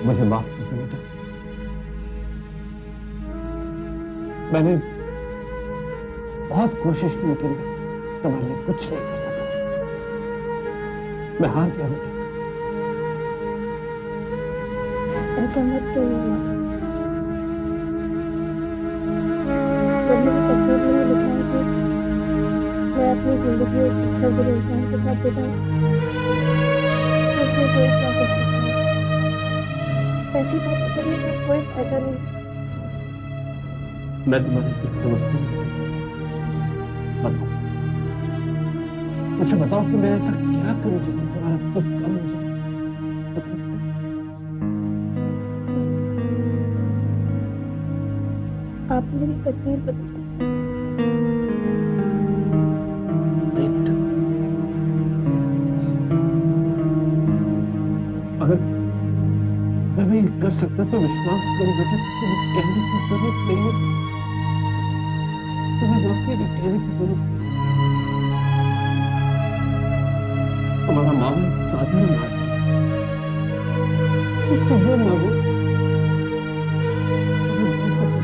मुझे माफ कर दो बेटा। मैंने बहुत कोशिश की लेकिन तुम्हारे लिए कुछ नहीं कर सका। मैं हार गया बेटा। ऐसा मत कहिए माँ। जब मेरी तकदीर में ही लिखा है कि मैं अपनी जिंदगी एक पत्थर दिल इंसान के साथ बिताऊं, तो उसमें कोई क्या कर सकता है। ऐसी बातें करने का कोई फायदा नहीं। मैं तुम्हारे दुख समझता हूँ। बताओ, मुझे बताओ कि मैं ऐसा क्या करूं जिससे तुम्हारा दुख कम हो जाए। आप मेरी तकदीर बदल सकते हैं। नहीं बेटा, अगर अगर मैं ये कर सकता तो विश्वास करो बेटा, तुम्हें कहने की जरूरत नहीं है। तुम्हें वाकई में कहने की जरूरत नहीं। हमारा मामला एक साधारण बात है। उससे वो मांगो तुम्हें दे सके।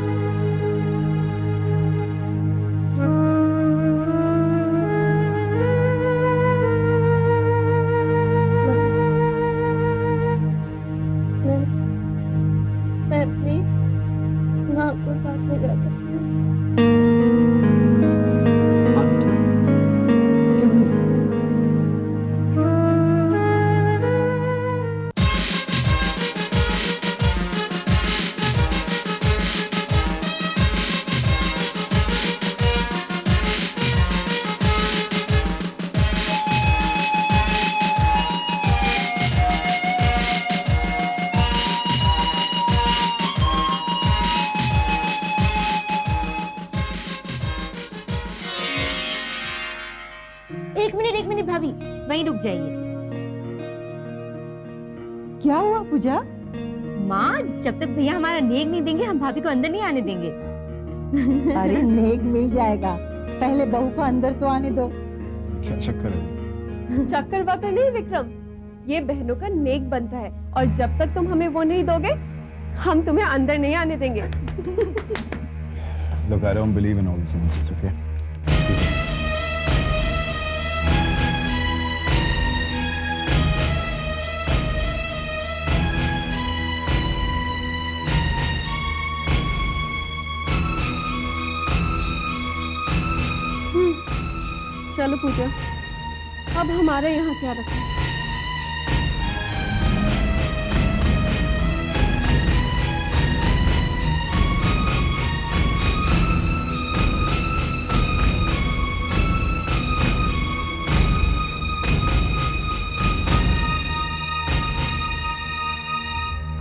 मैं अपनी माँ को साथ ले जा सकती हूँ। हाँ बेटा, क्यों नहीं। एक मिनट भाभी, वहीं रुक जाइए। क्या हुआ पूजा? माँ, जब तक भैया हमारा नेक नहीं देंगे हम भाभी को अंदर नहीं आने देंगे। अरे नेक मिल जाएगा, पहले बहू को अंदर तो आने दो। क्या चक्कर है? चक्कर वक्कर नहीं विक्रम, ये बहनों का नेक बनता है और जब तक तुम हमें वो नहीं दोगे हम तुम्हें अंदर नहीं आने देंगे। Look, I don't believe in all this nonsense, okay? चलो पूजा, अब हमारे यहाँ क्या रखा?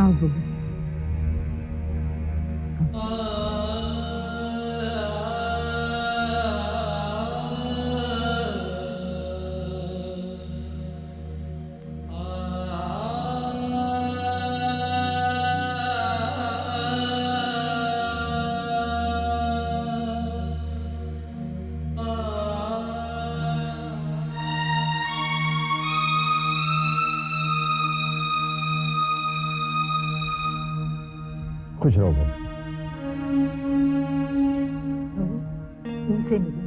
आओ बहू। खुश रहो। बहू, इनसे मिलो,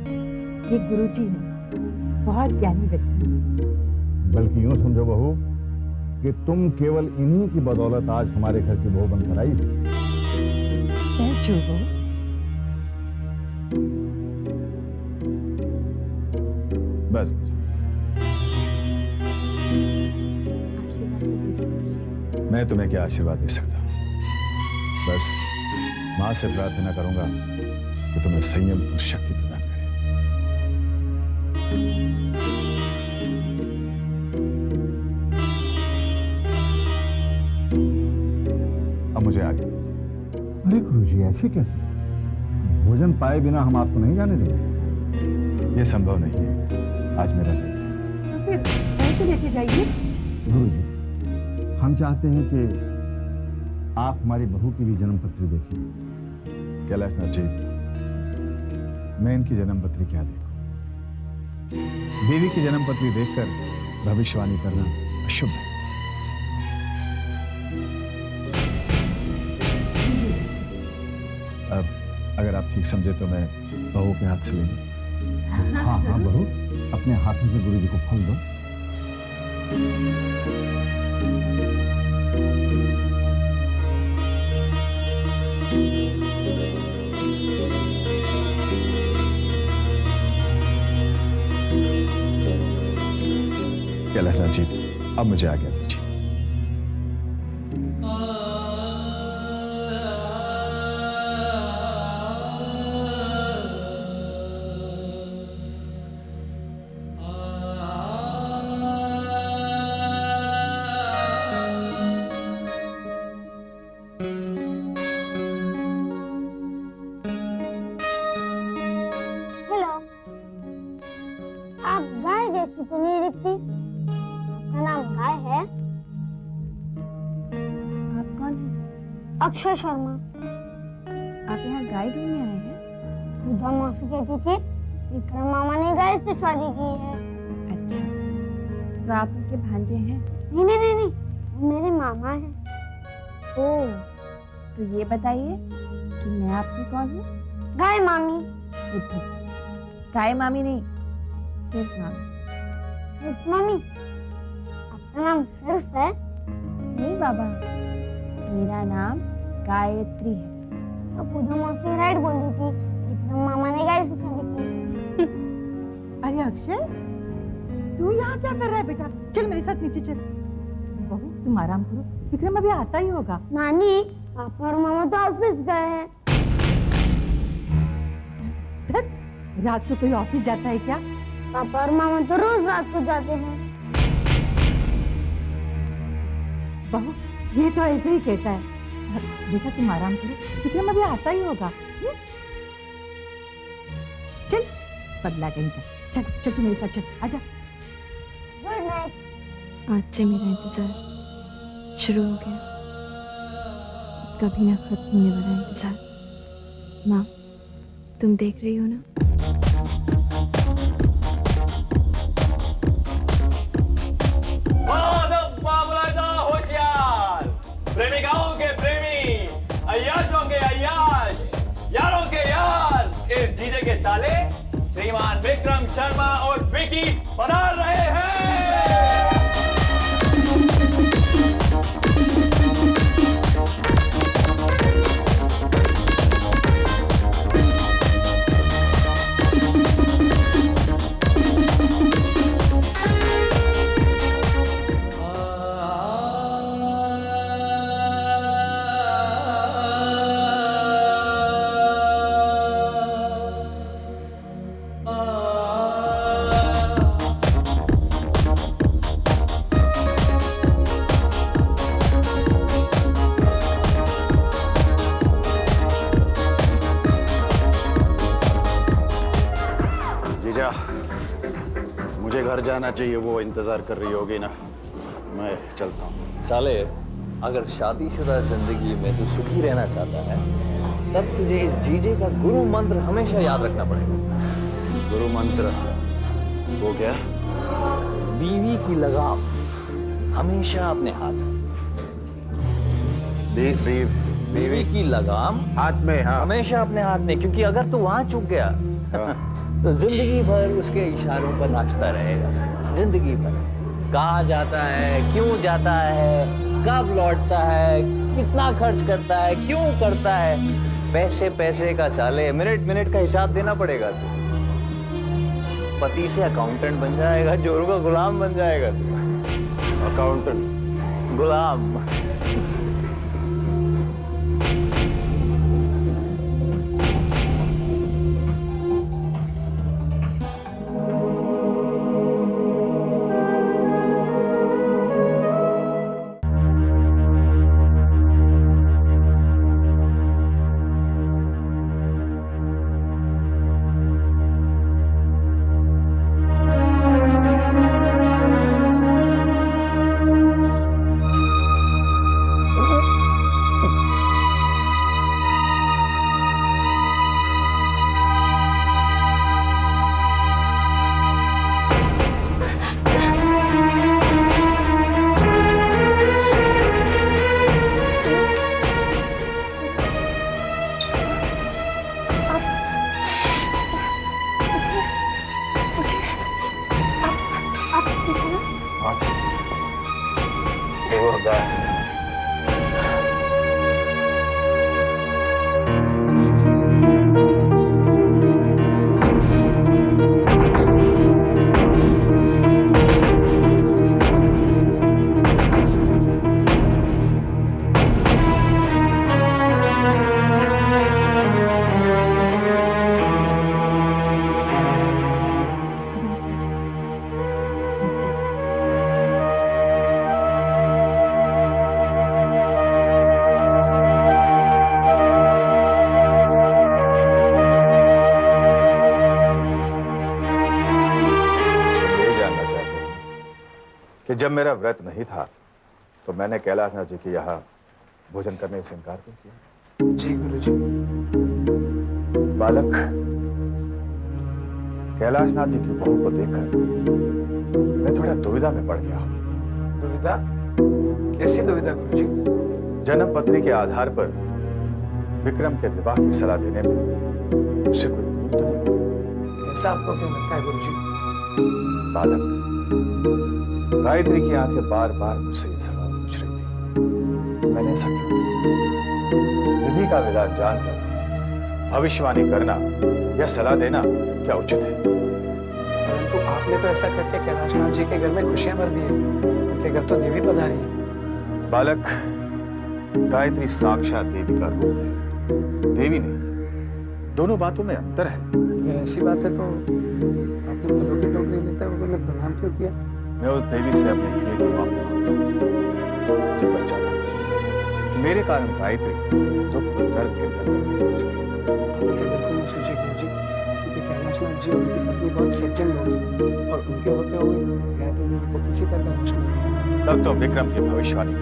ये गुरुजी हैं, बहुत ज्ञानी व्यक्ति हैं। बल्कि यूं समझो बहू कि तुम केवल इन्हीं की बदौलत आज हमारे घर की बहू बनकर आई। बैठो बहू। बस बस, आशीर्वाद दे दीजिए गुरुजी। मैं तुम्हें क्या आशीर्वाद दे सकता हूं? बस मां से प्रार्थना करूंगा कि तुम्हें संयम और शक्ति प्रदान करे। अब मुझे आगे दीजिए। अरे गुरुजी, ऐसे कैसे? भोजन पाए बिना हम आपको नहीं जाने देंगे। ये संभव नहीं है, आज मेरा व्रत है। तो फिर ऐसे लेके जाइए। गुरुजी, हम चाहते हैं कि आप हमारी बहू की भी जन्म पत्री देखिए। कैलाशनाथ जी, मैं इनकी जन्म पत्री क्या देखूं? देवी की जन्म पत्री देखकर भविष्यवाणी करना अशुभ है। अगर आप ठीक समझे तो मैं बहू के हाथ से ले लूं। हाँ हाँ बहू, अपने हाथों से गुरु जी को फल दो। कैलाशनाथ जी, अब मुझे आज्ञा दीजिए। हेलो, आप गाय जैसी तो नहीं दिखती। आपका नाम गाय है? आप कौन हैं? अक्षय शर्मा। आप यहाँ गाय ढूंढने आए हैं? पूजा मौसी कहती थी विक्रम मामा ने गाय से शादी की है। अच्छा, तो आप उनके भांजे हैं? नहीं नहीं नहीं नहीं, वो मेरे मामा है। ओह, तो ये बताइए कि मैं आपकी कौन हूँ? गाय मामी। बुद्धू, गाय मामी नहीं, सिर्फ मामी। सिर्फ मामी? आपका नाम सिर्फ है? नहीं बाबा, मेरा नाम गायत्री है। तो पूजा मौसी राइट बोल रही थी, विक्रम मामा ने गाय से शादी की। अरे अक्षय, तू यहाँ क्या कर रहा है बेटा? चल मेरे साथ नीचे चल। बहू तुम आराम करो, विक्रम अभी आता ही होगा। नानी, पापा और मामा तो ऑफिस गए हैं। धत, रात को कोई ऑफिस जाता है क्या? पापा और मामा तो रोज रात को जाते हैं। बहू ये तो ऐसे ही कहता है। बेटा तुम आराम करो, विक्रम अभी आता ही होगा। चल पगला कहीं का, चल चल तू मेरे साथ चल, आजा। Good night. आज से मेरा इंतजार शुरू हो गया, कभी ना खत्म होने वाला इंतजार। माँ, तुम देख रही हो ना? होशियार, प्रेमिकाओं के प्रेमी, अय्याशों के अय्याश, यारों के यार, इस जीजे के साले श्रीमान विक्रम शर्मा और विकी पधार रहे हैं। मुझे घर जाना चाहिए, वो इंतजार कर रही होगी ना, मैं चलता हूँ। साले, अगर शादीशुदा जिंदगी में तू सुखी रहना चाहता है, तब तुझे इस जीजे का गुरु मंत्र हमेशा याद रखना पड़ेगा। गुरु मंत्र वो क्या? बीवी की लगाम हमेशा अपने हाथ। बीवी की लगाम हाथ में? हाँ, हमेशा अपने हाथ में, क्योंकि अगर तू वहां चूक गया तो जिंदगी भर उसके इशारों पर नाचता रहेगा। जिंदगी भर कहाँ जाता है, क्यों जाता है, कब लौटता है, कितना खर्च करता है, क्यों करता है, पैसे पैसे का साले, मिनट मिनट का हिसाब देना पड़ेगा। तू पति से अकाउंटेंट बन जाएगा, जोरू का गुलाम बन जाएगा। तू अकाउंटेंट गुलाम। होगा। कि जब मेरा व्रत नहीं था तो मैंने कैलाशनाथ जी के यहाँ भोजन करने से इनकार क्यों किया? जी गुरुजी। बालक, कैलाशनाथ जी की बहू को देखकर मैं थोड़ा दुविधा में पड़ गया हूं। दुविधा? कैसी दुविधा गुरुजी? जन्म पत्री के आधार पर विक्रम के विवाह की सलाह देने में उसे कोई भूल तो नहीं? ऐसा आपको क्यों लगता है गुरुजी? बालक, गायत्री की आंखें बार बार मुझसे ये सवाल पूछ रही थी, मैंने ऐसा क्यों किया? विधि का विधान जानकर भविष्यवाणी करना या सलाह देना क्या उचित है? परंतु आपने तो ऐसा करके कैलाशनाथ जी के घर में खुशियां भर दी है। उनके घर तो देवी पधारी है। बालक, गायत्री साक्षात देवी का रूप है, देवी नहीं। दोनों बातों में अंतर है। अगर ऐसी बात है तो आपने फलों की टोकरी लेते हुए उन्हें प्रणाम क्यों किया? मैं उस देवी से अपने किए की माफी मांगता हूं। मेरे कारण गायत्री दुख और दर्द के दर्द में पहुंच गई। आप इसे बिल्कुल नहीं सोचिए गुरुजी, क्योंकि कैलाशनाथ जी और उनकी पत्नी बहुत सज्जन लोग हैं और उनके होते हुए गायत्री देवी को किसी तरह का कष्ट नहीं। तब तो विक्रम की भविष्यवाणी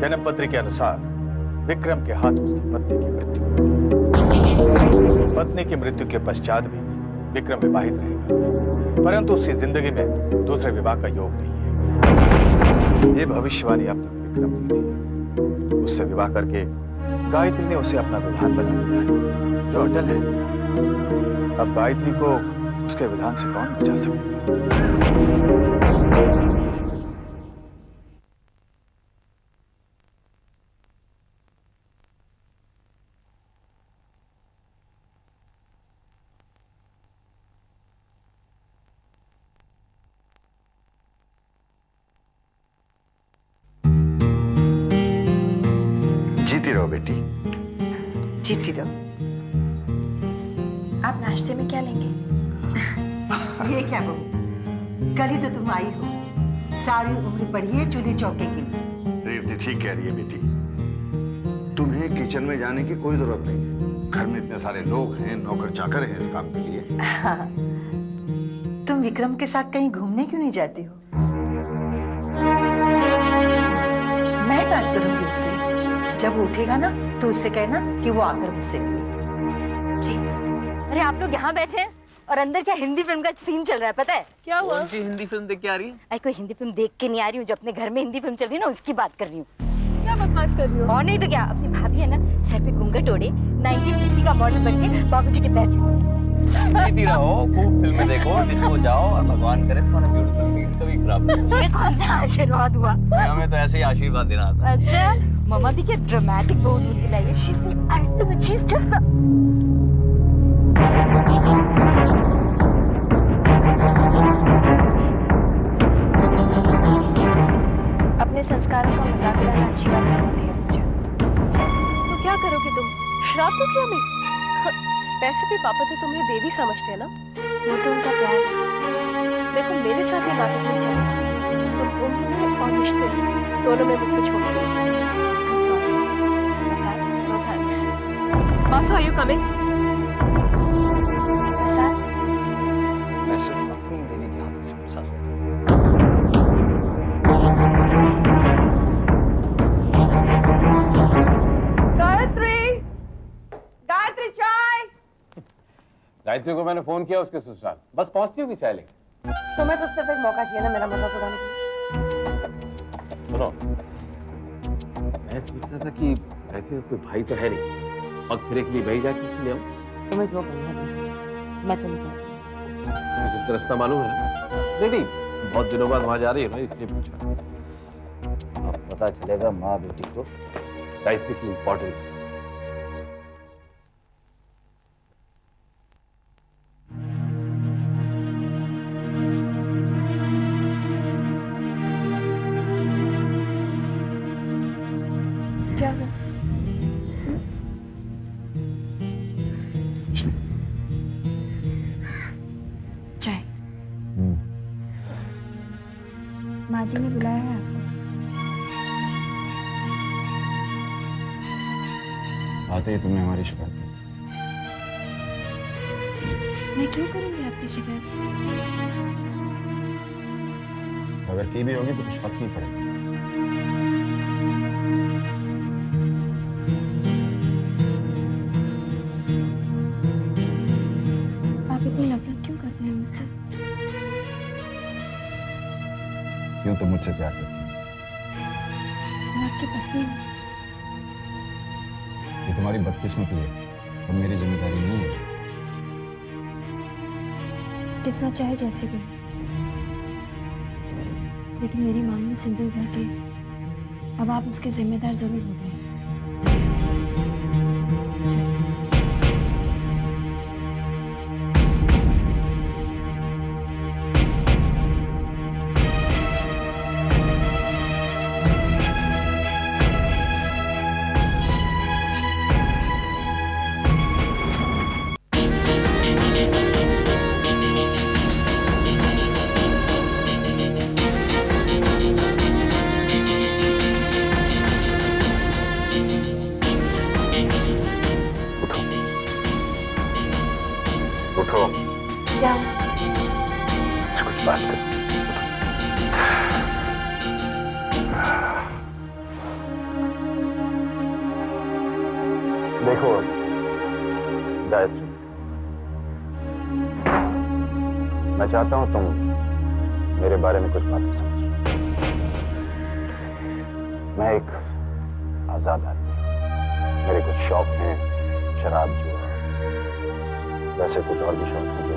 जन्म पत्री के अनुसार विक्रम के हाथ उसकी पत्नी की मृत्यु होगी। पत्नी की मृत्यु के पश्चात भी विक्रम विवाहित रहेगा, परंतु उसकी जिंदगी में दूसरे विवाह का योग नहीं है। ये भविष्यवाणी अब तक विक्रम की थी। उससे विवाह करके गायत्री ने उसे अपना विधान बना लिया है, जो अटल है। अब गायत्री को उसके विधान से कौन बचा सकेगा? जीती रहो बेटी। जीती रहो। आप नाश्ते में क्या लेंगे? ये क्या बहू, कल ही तो तुम आई हो, सारी उम्र पड़ी है चूल्हे चौके की। रेवती ठीक कह रही है बेटी, तुम्हें किचन में जाने की कोई जरूरत नहीं है। घर में इतने सारे लोग हैं, नौकर चाकर हैं इस काम के लिए। हाँ। तुम विक्रम के साथ कहीं घूमने क्यों नहीं जाती हो? मैं बात करूंगी उससे, जब वो उठेगा ना तो उससे कहना कि वो आकर मुझसे मिले। जी। अरे आप लोग यहाँ बैठे हैं और अंदर क्या हिंदी फिल्म का सीन चल रहा है, पता है? क्या हुआ? कौन सी हिंदी फिल्म देख के आ रही है? अरे कोई हिंदी फिल्म देख के नहीं आ रही हूँ, जो अपने घर में हिंदी फिल्म चल रही है ना उसकी बात कर रही हूँ। क्या बकवास कर रही हो? और नहीं तो क्या, अपनी भाभी है ना सर पे घूंघट ओढ़े 1950 का मॉडल बन के बाबूजी के पैर छूती। जीती रहो, खूब फिल्में देखो, डिस्को जाओ और भगवान करे तुम्हारा ब्यूटीफुल फील कभी खराब ना हो। ये कौन सा आशीर्वाद हुआ? हमें तो ऐसे ही आशीर्वाद देना आता है। अच्छा, मम्मा भी क्या ड्रामेटिक बहू ढूंढ के लाई है। She's the ultimate, she's just the... अपने संस्कारों का मजाक उड़ाना अच्छी बात नहीं होती है मुझे। तो क्या करोगे तुम? श्राप तो किया मैं। वैसे भी पापा तो तुम्हें देवी समझते हैं ना। वो तो उनका प्यार है। देखो मेरे साथ ये नाटक नहीं चलेगा। तुम उम्र में और रिश्ते में दोनों में मुझसे छोड़ दो। I'm sorry. Prasad, No thanks. Basu, are you coming? प्रसाद, मैं सिर्फ अपनी देवी के हाथों से प्रसाद लेता हूं। गायत्री को मैंने फोन किया उसके ससुराल, बस पहुंचती होगी चाय लेके। तुम्हें तो सिर्फ एक मौका दिया ना मेरा मजाक उड़ाने के लिए। सुनो, मैं सोच रहा था कि गायत्री का कोई भाई तो है नहीं, पग फिरे के लिए वही जाके इसलिए आऊं। तुम्हें जो करना है मैं चली जाऊंगी। मुझे तो रास्ता मालूम है ना। नहीं नहीं, बहुत दिनों बाद वहां जा रही है ना, इसलिए पूछा। अब पता चलेगा माँ बेटी को गायत्री की इंपॉर्टेंस। क्या हुआ? चाय। माँ जी ने बुलाया है आपको। आते ही तुमने हमारी शिकायत की। मैं क्यों करूंगी आपकी शिकायत? अगर की भी होगी तो कुछ फर्क नहीं पड़ेगा। आप इतनी नफरत क्यों करते हैं मुझसे? क्यों तुम मुझसे प्यार करती हो? मैं आपकी पत्नी हूँ। ये तुम्हारी बदकिस्मती है और मेरी जिम्मेदारी नहीं है। किस्मत चाहे जैसी भी हो। लेकिन मेरी मांग में सिंदूर भर के अब आप उसके जिम्मेदार जरूर हो गए। उठो। क्या? कुछ बात कर। देखो गायत्री, मैं चाहता हूं तुम मेरे बारे में कुछ बातें समझो। मैं एक आजाद आदमी हूं। मेरे कुछ शौक हैं, शराब, जुआ, वैसे कुछ और भी शौक हैं जो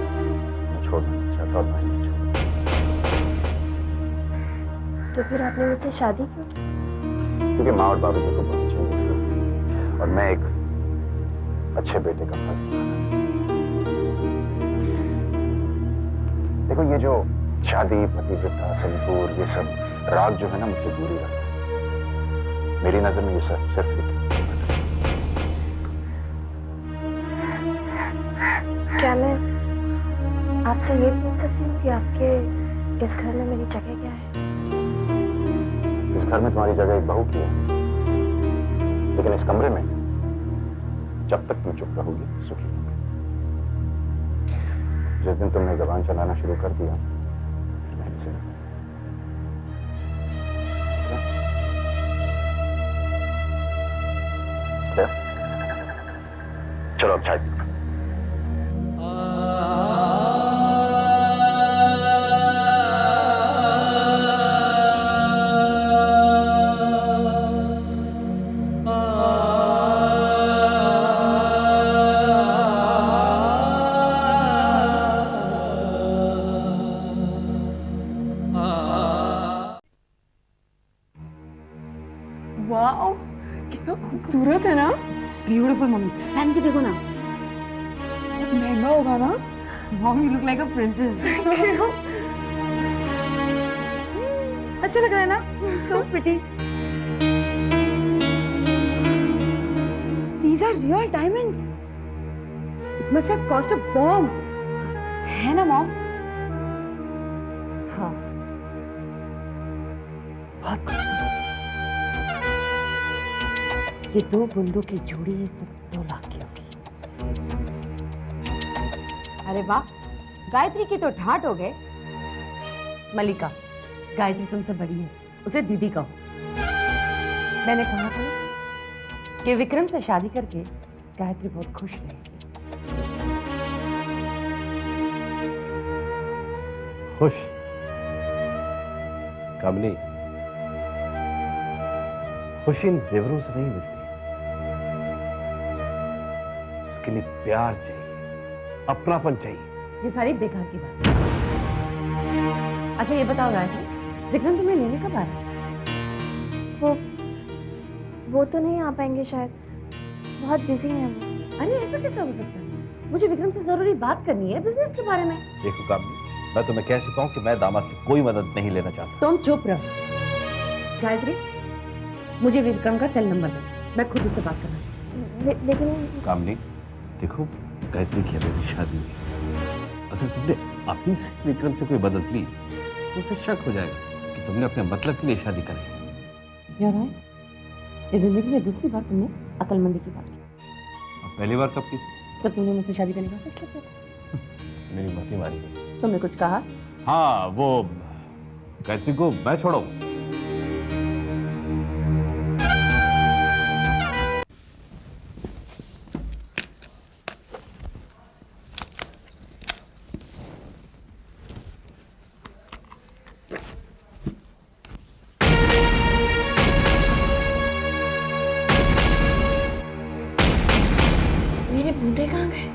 मैं छोड़ना नहीं चाहता और मैं नहीं छोड़ता। तो फिर आपने मुझसे शादी क्यों की? क्योंकि माँ और बाबू जी को बहुत अच्छी थी और मैं एक अच्छे बेटे का फर्ज निभाना। देखो ये जो शादी, पतिव्रता, सिंदूर, ये सब राग जो है ना, मुझसे दूरी रखना। मेरी नजर में ये सब सिर्फ एक क्या मैं आपसे ये पूछ सकती हूँ कि आपके इस घर में मेरी जगह क्या है? इस घर में तुम्हारी जगह एक बहू की है, लेकिन इस कमरे में जब तक तुम चुप रहोगी सुखी रहोगी। जिस दिन तुमने जबान चलाना शुरू कर दिया फिर मैं इनसे क्या? चलो अब चाय। वाओ, कितना खूबसूरत है ना। ब्यूटीफुल मम्मी, पहन के देखो ना। महंगा होगा ना। Mom you look like a princess. अच्छा लग रहा है ना? So pretty. These are real diamonds. It must have cost a bomb. है ना मॉम? हाँ, बहुत खूबसूरत। ये 2 बूंदों की जोड़ी है, सिर्फ 2 लाख की होगी। अरे वाह, गायत्री की तो ठाट हो गए। मल्लिका, गायत्री तुमसे बड़ी है, उसे दीदी कहो। मैंने कहा था कि विक्रम से शादी करके गायत्री बहुत खुश रहेगी। खुश? कामनी, खुशी इन जेवरों से नहीं मिलती। उसके लिए प्यार चाहिए, अपनापन चाहिए। ये सारी बेकार की बात है। अच्छा ये बताओ गायत्री, विक्रम तुम्हें लेने कब आया? वो तो नहीं आ पाएंगे शायद, बहुत बिजी हैं वो। अरे ऐसा कैसा हो सकता है? मुझे विक्रम से जरूरी बात करनी है बिजनेस के बारे में। देखो कामनी, मैं तुम्हें कह चुका हूँ कि मैं दामाद से कोई मदद नहीं लेना चाहता। तुम चुप रहो। गायत्री, मुझे विक्रम का सेल नंबर दो, मैं खुद उससे बात करना चाहती हूँ। लेकिन कामनी, देखो गायत्री की अभी शादी हुई। अगर तुमने अभी से विक्रम से कोई मदद ली तो उसे शक हो जाएगा कि तुमने अपने मतलब के लिए शादी करी। यार इस जिंदगी में दूसरी बार तुमने अकलमंदी की बात की। अब पहली बार कब की? जब तुमने मुझसे शादी करने का फैसला किया था। मेरी मती मारी गई। तुमने कुछ कहा? हाँ, वो गायत्री को मैं छोड़ाऊं। मेरे बूंदे कहाँ गए?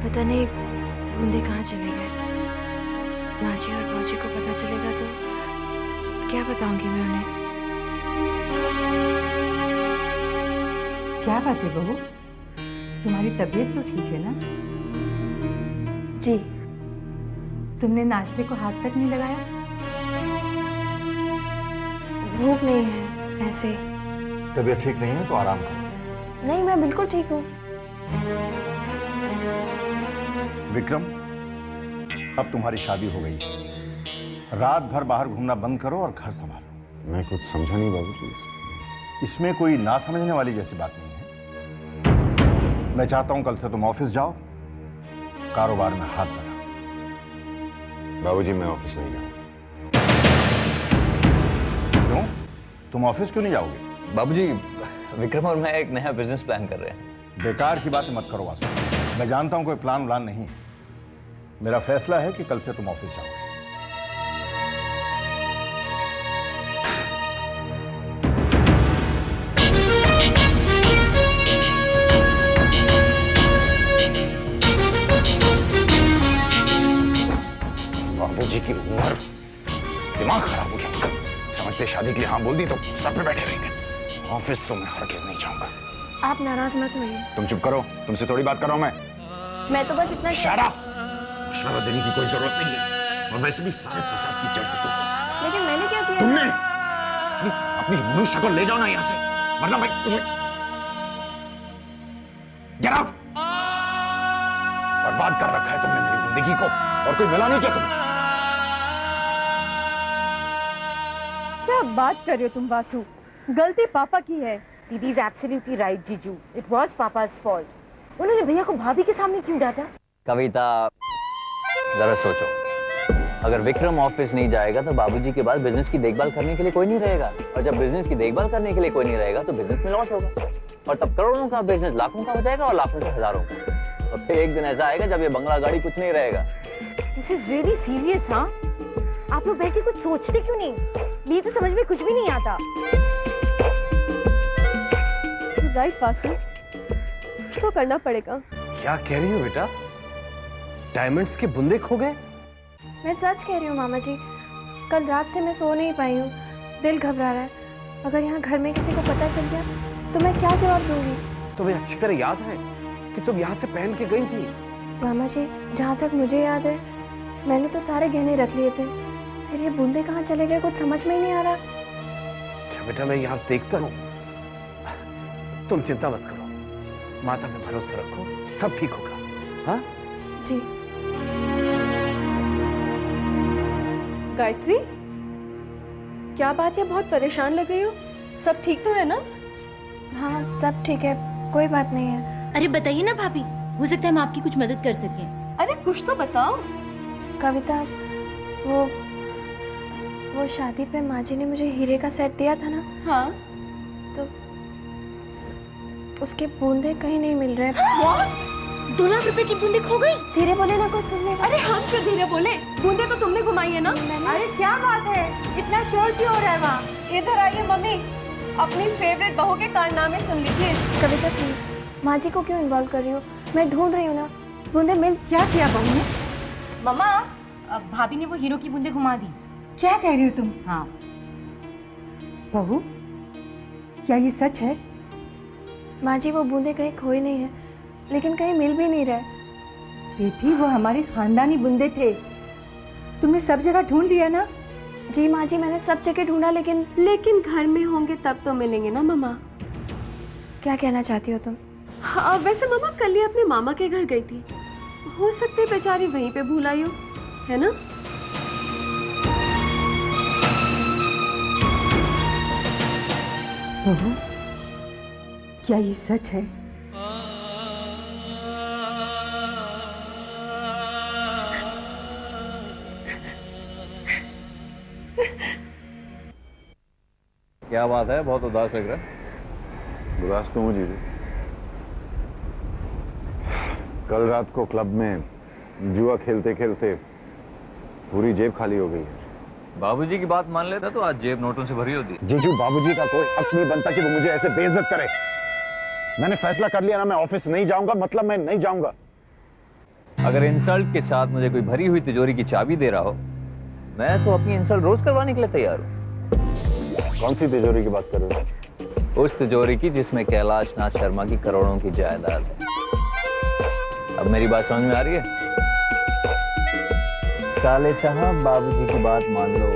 पता नहीं बूंदे कहाँ चले गए। माँ जी और भौजी को पता चलेगा तो क्या बताऊंगी मैं उन्हें। क्या बात है बहू, तुम्हारी तबीयत तो ठीक है ना? जी। तुमने नाश्ते को हाथ तक नहीं लगाया? भूख नहीं है ऐसे। तबीयत ठीक नहीं है तो आराम करो। नहीं, मैं बिल्कुल ठीक हूँ। विक्रम, अब तुम्हारी शादी हो गई है। रात भर बाहर घूमना बंद करो और घर संभालो। मैं कुछ समझा नहीं बाबूजी। इसमें कोई ना समझने वाली जैसी बात नहीं है। मैं चाहता हूं कल से तुम ऑफिस जाओ, कारोबार में हाथ बढ़ाओ। बाबूजी मैं ऑफिस नहीं जाऊंगा। क्यों? तुम ऑफिस क्यों नहीं जाओगे? बाबूजी, विक्रम और मैं एक नया बिजनेस प्लान कर रहे हैं। बेकार की बातें मत करो वासु। मैं जानता हूं कोई प्लान नहीं है। मेरा फैसला है कि कल से तुम ऑफिस जाओगे। बाबूजी की उम्र, दिमाग खराब हो गया उनका। समझते शादी के लिए हाँ बोल दी तो सर पे बैठे रहेंगे। ऑफिस तो मैं हरगिज नहीं जाऊंगा। आप नाराज मत होइए। तुम चुप करो, तुमसे थोड़ी बात कर रहा हूं मैं तो बस इतना Shut up! मशवरा देने की कोई जरूरत नहीं है। और वैसे भी सारे फसाद की जड़ तो तुम हो। लेकिन मैंने क्या किया? तुमने अपनी मनुष्य को ले जाओ ना यहाँ से, वरना मैं तुम्हें Get out! बर्बाद कर रखा है तुमने मेरी जिंदगी को, और कोई मिला नहीं क्या तुम्हें? क्या बात कर रहे हो तुम वासु? गलती पापा की है। दीदी इज एब्सोल्युटली राइट जीजू, इट वाज पापा's फॉल्ट। उन्होंने भैया को भाभी के सामने क्यों डांटा? कविता, जरा सोचो, अगर विक्रम ऑफिस नहीं जाएगा तो बाबूजी के बाद बिजनेस की देखभाल करने के लिए कोई नहीं रहेगा, और जब बिजनेस की देखभाल करने के लिए कोई नहीं रहेगा तो बिजनेस में लॉस होगा, और तब करोड़ों का बिजनेस लाखों का हो जाएगा, और लाखों से हजारों का। और फिर एक दिन ऐसा आएगा जब ये बंगला गाड़ी कुछ नहीं रहेगा। This is really serious. हाँ, आप लोग बैठ के कुछ सोचते क्यों नहीं? मेरी तो समझ में कुछ भी नहीं आता। राइट वासु, तो करना पड़ेगा। क्या कह रही हो बेटा? डायमंड्स के बुंदे खो गए? मैं सच कह रही हूँ मामा जी। कल रात से मैं सो नहीं पाई हूँ, दिल घबरा रहा है। अगर यहाँ घर में किसी को पता चल गया तो मैं क्या जवाब दूंगी? तुम्हें अच्छी तरह याद है कि तुम यहाँ से पहन के गई थी? मामा जी, जहाँ तक मुझे याद है मैंने तो सारे गहने रख लिए थे, फिर ये बूंदे कहाँ चले गए कुछ समझ में ही नहीं आ रहा। अच्छा बेटा, मैं यहाँ देखता हूँ, तुम चिंता मत करो, माता पे भरोसा रखो, सब ठीक होगा। हाँ जी। गायत्री, क्या बात है, बहुत परेशान लग रही हो? सब ठीक तो है ना? हाँ सब ठीक है, कोई बात नहीं है। अरे बताइए ना भाभी, हो सकता है हम आपकी कुछ मदद कर सकें। अरे कुछ तो बताओ। कविता, वो शादी पे माँ जी ने मुझे हीरे का सेट दिया था ना, हाँ। तो उसके बूंदे कहीं नहीं मिल रहे। 2 लाख रुपए की बूंदे खो गई। धीरे बोले ना, कोई सुन लेगा। अरे हम क्यों धीरे बोले, बूंदे तो तुमने घुमाई है ना। अरे क्या बात है, इतना शोर क्यों हो रहा है वहाँ? इधर आइए मम्मी, अपनी फेवरेट बहू के कारनामे सुन लीजिए। कविता प्लीज, माँ जी को क्यों इन्वॉल्व कर रही हो? मैं ढूंढ रही हूँ ना, बूंदे मिल। क्या किया बहू ने? मम्मा, भाभी ने वो हीरो की बूंदे घुमा दी। क्या कह रही हो तुम? हाँ। बहू, क्या ये सच है? माँ जी वो बूंदे कहीं खोई नहीं है, लेकिन कहीं मिल भी नहीं रहे। बेटी, वो हमारे खानदानी बूंदे थे, तुमने सब जगह ढूंढ लिया ना? जी माँ जी, मैंने सब जगह ढूंढा, लेकिन घर में होंगे तब तो मिलेंगे ना मम्मा। क्या कहना चाहती हो तुम? हाँ, वैसे मम्मा कल ही अपने मामा के घर गई थी, हो सकते है बेचारी वहीं पे भूल आई हो, है ना? बहू, क्या ये सच है? क्या बात है, बहुत उदास लग रहा है। उदास तो हूँ जीजू। कल रात को क्लब में जुआ खेलते खेलते पूरी जेब खाली हो गई है। बाबूजी की बात मान लेता तो आज जेब नोटों से भरी होती। जीजू, बाबूजी का कोई हक नहीं बनता कि वो मुझे ऐसे बेइज्जत करे। मैंने फैसला कर लिया ना, मैं ऑफिस नहीं जाऊंगा, मतलब मैं नहीं जाऊंगा। अगर इंसल्ट के साथ मुझे कोई भरी हुई तिजोरी की चाबी दे रहा हो, मैं तो अपनी इंसल्ट रोज करवाने के लिए तैयार हूँ। कौन सी तिजोरी की बात कर रहे हो? उस तिजोरी की जिसमें कैलाश नाथ शर्मा की करोड़ों की जायदाद है। अब मेरी बात समझ में आ रही है? साले साहब, बाबूजी की बात मान लो,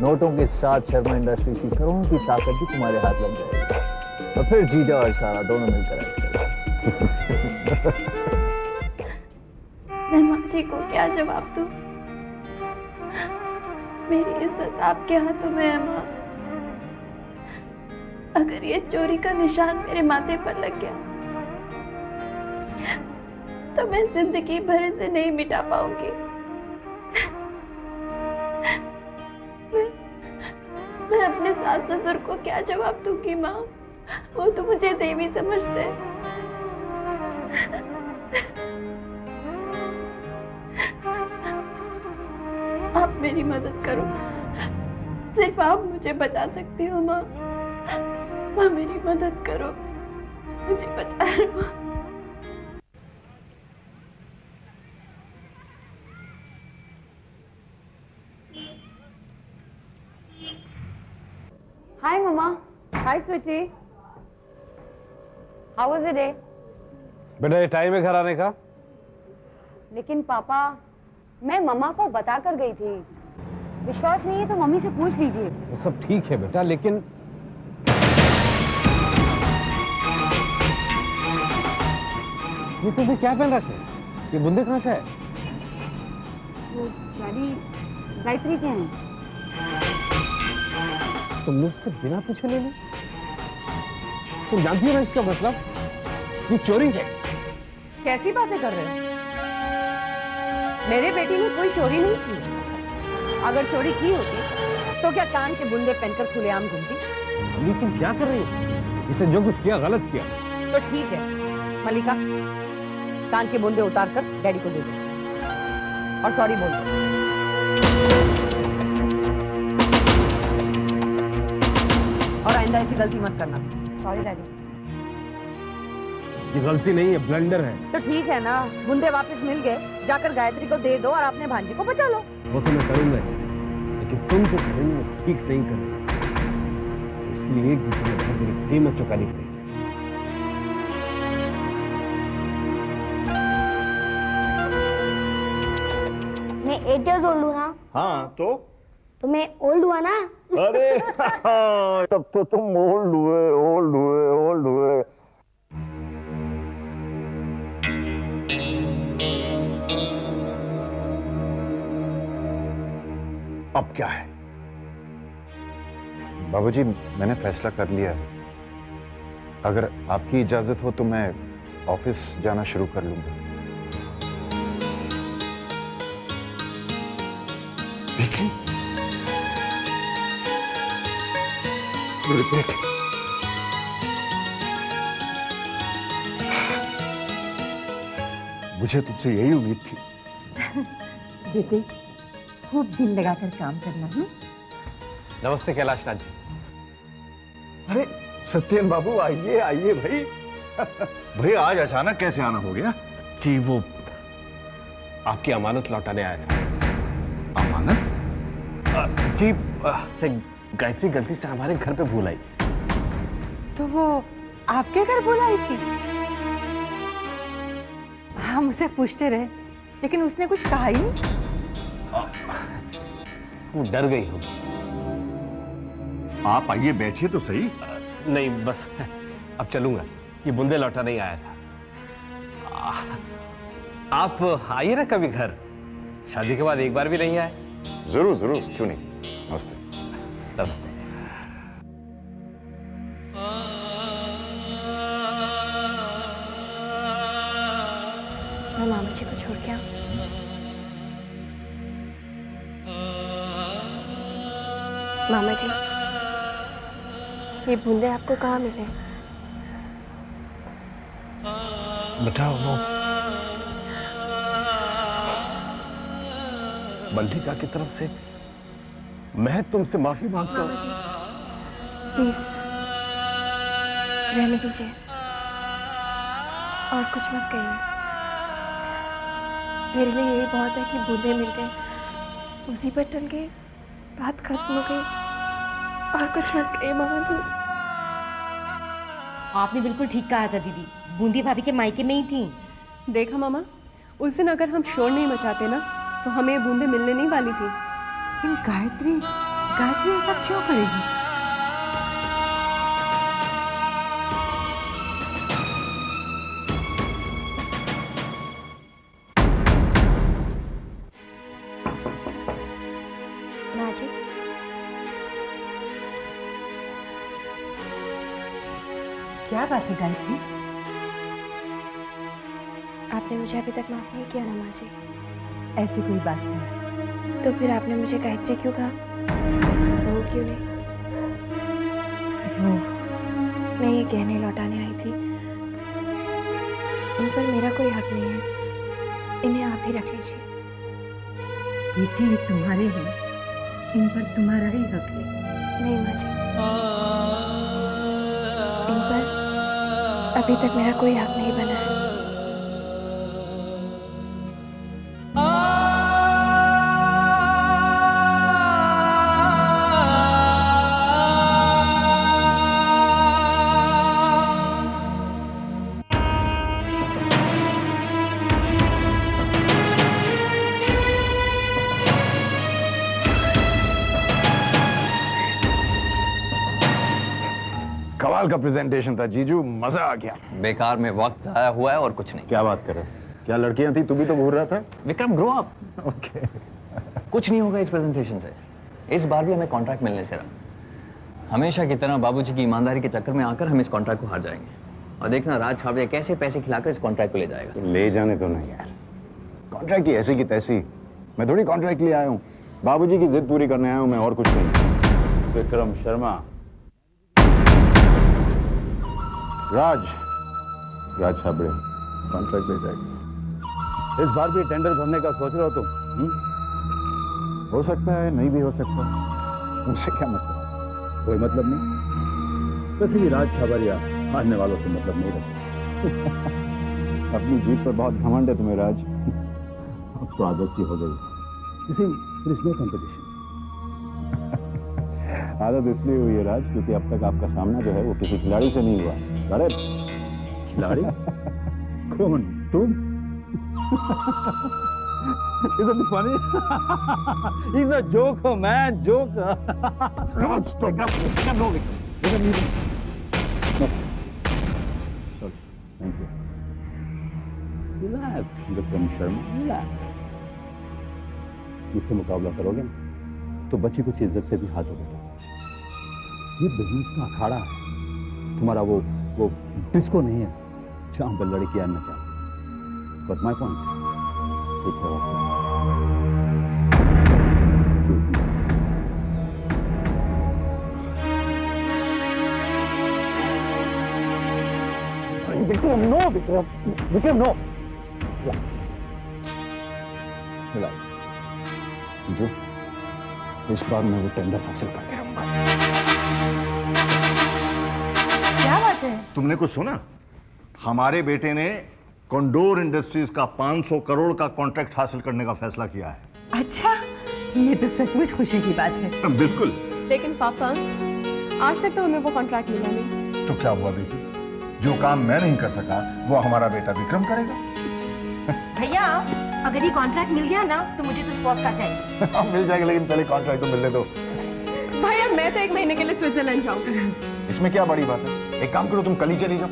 नोटों के साथ शर्मा इंडस्ट्रीज की करोड़ों की ताकत भी तुम्हारे हाथ लग जाएगी, और फिर जीजा और सारा दोनों मिलकर आएंगे। मैं माँ जी को क्या जवाब दूं? मेरी इज्जत आपके हाथों में है माँ। अगर ये चोरी का निशान मेरे माथे पर लग गया तो मैं जिंदगी भर इसे नहीं मिटा पाऊंगी। मैं अपने सास ससुर को क्या जवाब दूंगी माँ? वो तो मुझे देवी समझते हैं। आप मेरी मदद करो, सिर्फ आप मुझे बचा सकती हो माँ। माँ मेरी मदद करो, मुझे बचा लो। हाय मम्मा। Hi sweetie. How was your day? बेटा, ये टाइम है घर आने का? लेकिन पापा, मैं मम्मा को बता कर गई थी। विश्वास नहीं है तो मम्मी से पूछ लीजिए। वो सब ठीक है बेटा, लेकिन ये तुमने क्या पहन रखे? ये बुंदे कहाँ से है? वो डैडी, गायत्री के हैं। तुम मुझसे बिना पूछे ले ली? तुम जानती हो ना इसका मतलब? ये चोरी है। कैसी बातें कर रहे हो? मेरे बेटी ने कोई चोरी नहीं की। अगर चोरी की होती तो क्या कान के बुंदे पहनकर खुलेआम घूमती? अम्मी, तुम क्या कर रही हो? इसे जो कुछ किया गलत किया। तो ठीक है मलिका, कान के बुंदे उतार कर डैडी को दे दो और सॉरी बोल दो। और आइंदा ऐसी गलती मत करना। Sorry daddy. ये गलती नहीं है, ब्लंडर है। तो ठीक है ना, बुंदे वापस मिल गए, जाकर गायत्री को दे दो और अपने भांजी को बचा लो। वो तो मैं करूंगा, लेकिन तुम जो करेंगे वो ठीक नहीं करोगे। इसलिए एक दूसरे की कीमत चुकानी पड़ेगी। मैं 8 years old हूँ ना? हाँ, तो मैं ओल्ड हुआ ना? अरे तब तो तुम ओल्ड हुए। अब क्या है? बाबूजी, मैंने फैसला कर लिया है। अगर आपकी इजाजत हो तो मैं ऑफिस जाना शुरू कर लूंगा। लेकिन मेरे बेटे, मुझे तुमसे यही उम्मीद थी। बेटे खूब दिल लगाकर काम करना है। नमस्ते कैलाशनाथ जी। अरे सत्यन बाबू, आइए आइए भाई। भाई आज अचानक कैसे आना हो गया? जी वो आपकी अमानत लौटाने आया था। अमानत? जी गायत्री गलती से हमारे घर पे भूल आई। तो वो आपके घर बुलाई थी? हम उसे पूछते रहे लेकिन उसने कुछ कहा ही नहीं। वो डर गई होगी। आप आइए, बैठिए तो सही। नहीं बस अब चलूंगा, ये बूंदे लौटा नहीं आया था। आप आइए ना कभी घर, शादी के बाद एक बार भी नहीं आए। जरूर जरूर, क्यों नहीं। नमस्ते। नमस्ते। मैं मामा जी को छोड़ के आऊं? मामा जी, ये बूंदे आपको कहाँ मिले? बेटा वो मल्लिका की तरफ से। मैं तुमसे माफी मांगता मामा हूँ। जी प्लीज रहने दीजिए और कुछ मत कहिए। मेरे लिए यही बहुत है कि बूंदे मिल गए, मुसीबत टल गई, बात खत्म हो गई। और कुछ मत कहिए मामा जी। आपने बिल्कुल ठीक कहा था दीदी, बूंदी भाभी के मायके में ही थी। देखा मामा, उस दिन अगर हम शोर नहीं मचाते ना तो हमें ये बूंदे मिलने नहीं वाली थी। लेकिन गायत्री गायत्री ऐसा क्यों करेगी? माँ जी, क्या बात है गायत्री? आपने मुझे अभी तक माफ नहीं किया ना माँ जी? ऐसी कोई बात नहीं। तो फिर आपने मुझे गायत्री क्यों कहा? बहू क्यों नहीं? वो मैं ये गहने लौटाने आई थी, इन पर मेरा कोई हक नहीं है, इन्हें आप ही रख लीजिए। बेटी ये तुम्हारे हैं, इन पर तुम्हारा ही हक है। नहीं माँ जी, इन पर अभी तक मेरा कोई हक नहीं बना है। कमाल का प्रेजेंटेशन था जीजू, मजा आ गया। बेकार में वक्त जाया हुआ है और कुछ नहीं। क्या बात कर रहे हो? क्या लड़कियां थी? तू भी तो घूर रहा था। Vikram grow up. ओके। कुछ नहीं होगा इस प्रेजेंटेशन से। इस बार भी हमें कॉन्ट्रैक्ट मिलने से रहा। हमेशा की तरह बाबूजी की ईमानदारी के चक्कर में आकर हम इस कॉन्ट्रैक्ट को हार जाएंगे। और देखना राज छावड़े कैसे पैसे खिलाकर इस कॉन्ट्रैक्ट को ले जाएगा। तो ले जाने तो नहीं यार, कॉन्ट्रैक्ट की ऐसी की तैसी। मैं थोड़ी कॉन्ट्रैक्ट लिए आया हूँ, बाबूजी की जिद पूरी करने आया हूँ मैं, और कुछ नहीं। विक्रम शर्मा, राज छाबड़े कॉन्ट्रैक्ट ले जाएगा। इस बार भी टेंडर भरने का सोच रहे हो तुम? हो सकता है, नहीं भी हो सकता। मुझसे क्या मतलब? कोई मतलब नहीं। वैसे भी राज छाबड़िया हारने वालों से मतलब नहीं रखता। अपनी जीत पर बहुत घमंड है तुम्हें राज। अब तो आदत सी हो गई। इसे नो कंपटीशन। आदत इसलिए हुई है राज क्योंकि अब तक आपका सामना जो है वो किसी खिलाड़ी से नहीं हुआ। अरे खिलाड़ी? कौन? तुम? Isn't it funny? He's a joker, man, joker. No, sorry, thank you. Relax, Vikram Sharma, relax. मुझसे मुकाबला करोगे ना तो बची कुछ इज्जत से भी हाथ हो बेटा। ये बिजनेस का अखाड़ा है। तुम्हारा वो वो डिस्को नहीं है जहां पर लड़कियां नचाती। But my point, take care of Vikram, no Vikram, Vikram no. मिला जीजू, इस बार मैं वो टेंडर हासिल करके आऊंगा। क्या बात है? तुमने कुछ सुना? हमारे बेटे ने कॉन्डोर इंडस्ट्रीज का 500 करोड़ का कॉन्ट्रैक्ट हासिल करने का फैसला किया है। अच्छा, ये तो सचमुच खुशी की बात है। बिल्कुल। लेकिन पापा, आज तक तो हमें वो कॉन्ट्रैक्ट मिला नहीं। तो क्या हुआ बेटी? जो काम मैं नहीं कर सका वो हमारा बेटा विक्रम करेगा। भैया, अगर ये कॉन्ट्रैक्ट मिल गया ना तो मुझे तो स्पॉट का चाहिए। मिल जाएगा, लेकिन पहले कॉन्ट्रैक्ट तो मिलने दो। भैया, मैं तो 1 महीने के लिए स्विट्जरलैंड जाऊंगी। इसमें क्या बड़ी बात है? एक काम करो, तुम कल ही चली जाओ।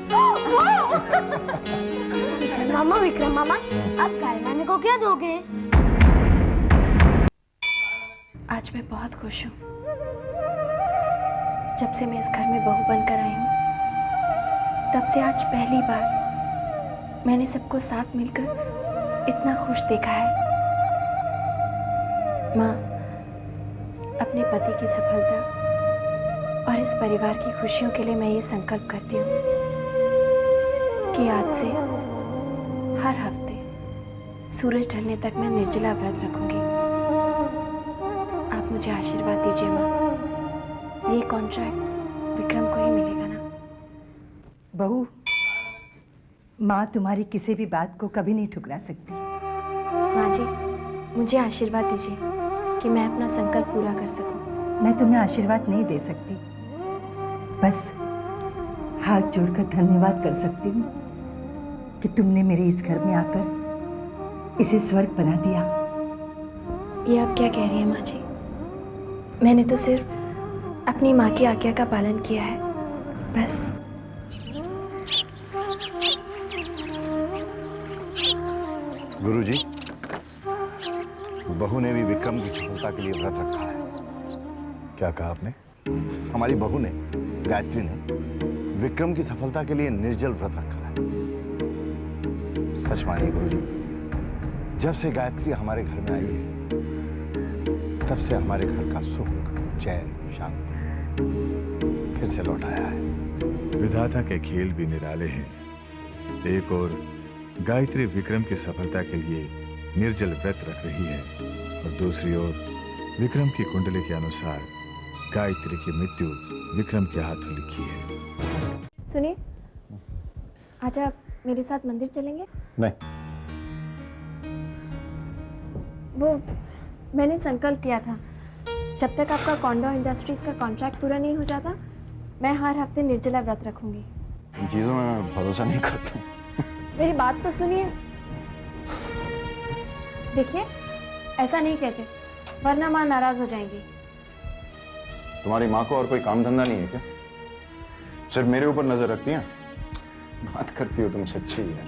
मामा, विक्रम मामा, आप गाय नानी को क्या दोगे? आज मैं बहुत खुश हूँ। जब से मैं इस घर में बहू बनकर आई हूँ, तब से आज पहली बार मैंने सबको साथ मिलकर इतना खुश देखा है। माँ, अपने पति की सफलता और इस परिवार की खुशियों के लिए मैं ये संकल्प करती हूँ कि आज से हर हफ्ते सूरज ढलने तक मैं निर्जला व्रत रखूंगी। आप मुझे आशीर्वाद दीजिए माँ। ये कॉन्ट्रैक्ट विक्रम को ही मिलेगा ना? बहू, माँ तुम्हारी किसी भी बात को कभी नहीं ठुकरा सकती। माँ जी, मुझे आशीर्वाद दीजिए कि मैं अपना संकल्प पूरा कर सकूं। मैं तुम्हें आशीर्वाद नहीं दे सकती, बस हाथ जोड़कर धन्यवाद कर सकती हूँ कि तुमने मेरे इस घर में आकर इसे स्वर्ग बना दिया। ये आप क्या कह रही हैं माँ जी? मैंने तो सिर्फ अपनी माँ की आज्ञा का पालन किया है, बस। गुरुजी, बहू ने भी विक्रम की सफलता के लिए व्रत रखा है। क्या कहा आपने? हमारी बहू ने, गायत्री ने, विक्रम की सफलता के लिए निर्जल व्रत रखा है। सच मानिए गुरुजी, जब से गायत्री हमारे घर में आई है, तब से हमारे घर का सुख, चैन, शांति फिर से लौट आया है। विधाता के खेल भी निराले हैं। एक और गायत्री विक्रम की सफलता के लिए निर्जल व्रत रख रही है और दूसरी ओर विक्रम की कुंडली के अनुसार गायत्री की मृत्यु विक्रम के हाथों लिखी है। सुनिए, आज आप मेरे साथ मंदिर चलेंगे? नहीं। वो मैंने संकल्प किया था, जब तक आपका कॉन्डोर इंडस्ट्रीज का कॉन्ट्रैक्ट पूरा नहीं हो जाता, मैं हर हफ्ते निर्जला व्रत रखूंगी। इन चीजों में मैं भरोसा नहीं करता। मेरी बात तो सुनिए। देखिए, ऐसा नहीं कहते, वरना माँ नाराज हो जाएंगी। तुम्हारी माँ को और कोई काम धंधा नहीं है क्या? सिर्फ मेरे ऊपर नजर रखती हैं? बात करती हो तुम सच्ची है।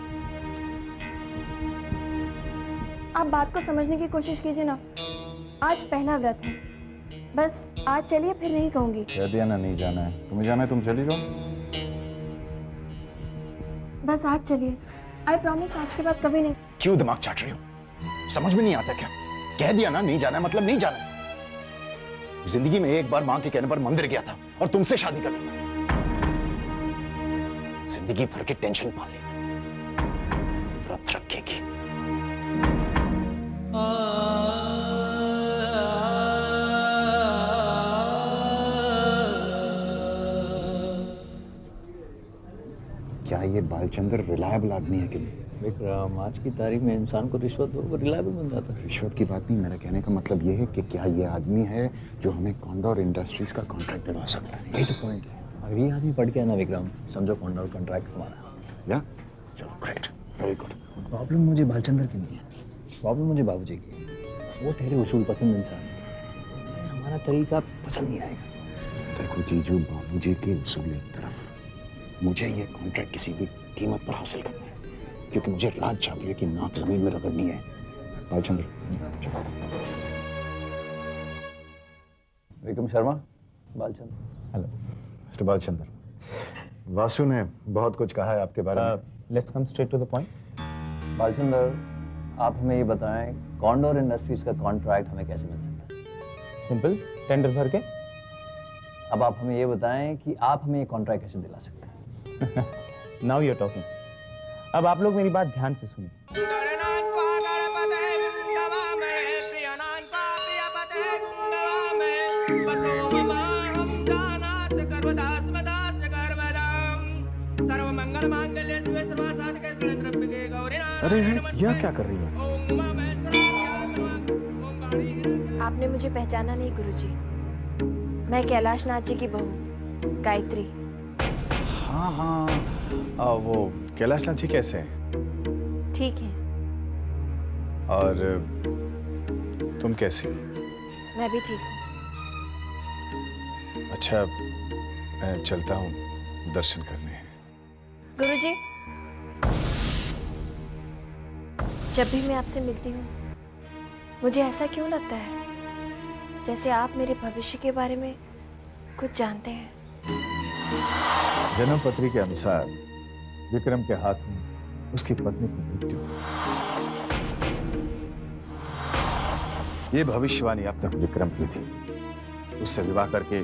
आप बात को समझने की कोशिश कीजिए ना। आज पहला व्रत है, बस आज चलिए, फिर नहीं कहूंगी। कह दिया ना, नहीं जाना है। तुम्हें जाना है, तुम चली जाओ। बस आज चलिए, आई प्रॉमिस, आज के बाद कभी नहीं। क्यों दिमाग चाट रही हो? समझ में नहीं आता क्या? कह दिया ना, नहीं जाना है मतलब नहीं जाना है। जिंदगी में एक बार मां के कहने पर मंदिर गया था और तुमसे शादी कर ली। जिंदगी भर की टेंशन पाल ली। व्रत रखेगी। क्या ये बालचंद्र रिलायबल आदमी है कि नहीं? विक्रम, आज की तारीख में इंसान को रिश्वत दो, वो रिलायबल बन जाता है। रिश्वत की बात नहीं, मेरा कहने का मतलब ये है कि क्या ये आदमी है जो हमें कॉन्डोर इंडस्ट्रीज का कॉन्ट्रैक्ट दिलवा सकता है? यही तो पॉइंट है। अगर ये आदमी पढ़ के है ना विक्रम, समझो कॉन्डोर कॉन्ट्रैक्ट हमारा। या चलो, ग्रेट, वेरी गुड। प्रॉब्लम मुझे बालचंद्र की नहीं है, प्रॉब्लम मुझे बाबूजी की है। वो ठहरे उसूल पसंद इंसान है, हमारा तरीका पसंद नहीं आएगा। देखो जीजू, बाबूजी के उसूल एक तरफ, मुझे ये कॉन्ट्रैक्ट किसी भी कीमत पर हासिल करना है, क्योंकि मुझे राज चावले की नाक जमीन में रगड़नी है। बालचंद्र, चलो। विक्रम शर्मा, बालचंद्र। हेलो मिस्टर बालचंद्र, वासु ने बहुत कुछ कहा है आपके बारे में। Let's come straight to the point. Balachandar, आप हमें ये बताएं, कॉन्डोर इंडस्ट्रीज का कॉन्ट्रैक्ट हमें कैसे मिल सकता है? सिंपल, टेंडर भर के। अब आप हमें ये बताएं कि आप हमें ये कॉन्ट्रैक्ट कैसे दिला सकते हैं? Now you are talking. अब आप लोग मेरी बात ध्यान से सुनिए। अरे यह क्या कर रही है? आपने मुझे पहचाना नहीं गुरुजी। मैं कैलाश नाथ जी की बहू गायत्री। हाँ हाँ, वो कैलाश नाथ जी कैसे हैं? ठीक है। और तुम कैसी? मैं भी ठीक हूँ। अच्छा, मैं चलता हूँ दर्शन करने। गुरुजी, जब भी मैं आपसे मिलती हूँ मुझे ऐसा क्यों लगता है जैसे आप मेरे भविष्य के बारे में कुछ जानते हैं। जन्म पत्री के अनुसार विक्रम के हाथ में उसकी पत्नी की मृत्यु। ये भविष्यवाणी अब तक विक्रम की थी। उससे विवाह करके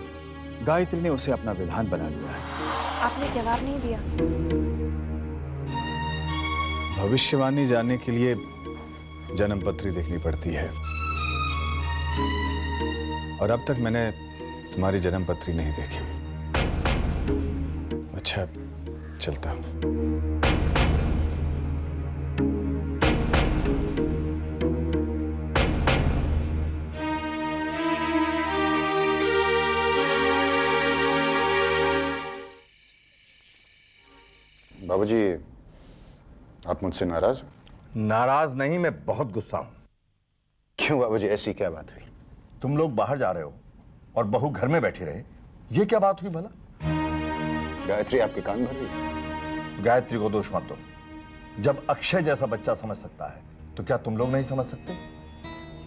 गायत्री ने उसे अपना विधान बना लिया है। आपने जवाब नहीं दिया। भविष्यवाणी जानने के लिए जन्म पत्री देखनी पड़ती है, और अब तक मैंने तुम्हारी जन्म पत्री नहीं देखी। अच्छा, चलता हूं। बाबूजी, आप मुझसे नाराज? नाराज नहीं, मैं बहुत गुस्सा हूं। क्यों बाबूजी, ऐसी क्या बात हुई? तुम लोग बाहर जा रहे हो और बहू घर में बैठी रहे, ये क्या बात हुई भला? गायत्री आपके कान भर गई? गायत्री को दोष मत दो। जब अक्षय जैसा बच्चा समझ सकता है तो क्या तुम लोग नहीं समझ सकते?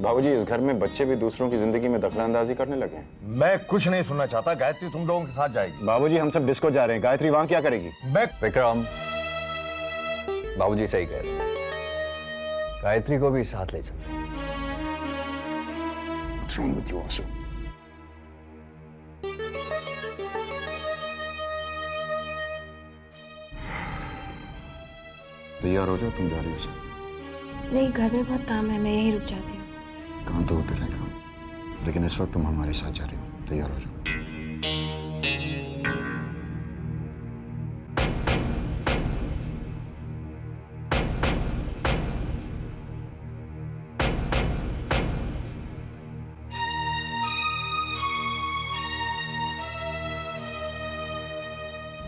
बाबूजी, इस घर में बच्चे भी दूसरों की जिंदगी में दखलंदाजी करने लगे हैं। मैं कुछ नहीं सुनना चाहता। गायत्री तुम लोगों के साथ जाएगी। बाबूजी, हम सब डिस्को जा रहे हैं, गायत्री वहां क्या करेगी? मैं विक्रम, बाबूजी सही कह रहे हैं, गायत्री को भी साथ ले चलते हैं। What's wrong with you, Vasu? तैयार हो जाओ, तुम जा रही हो सर? नहीं, घर में बहुत काम है, मैं यहीं रुक जाती हूँ। काम तो होते रहेगा, लेकिन इस वक्त तुम हमारे साथ जा रही हो। तैयार हो जाओ।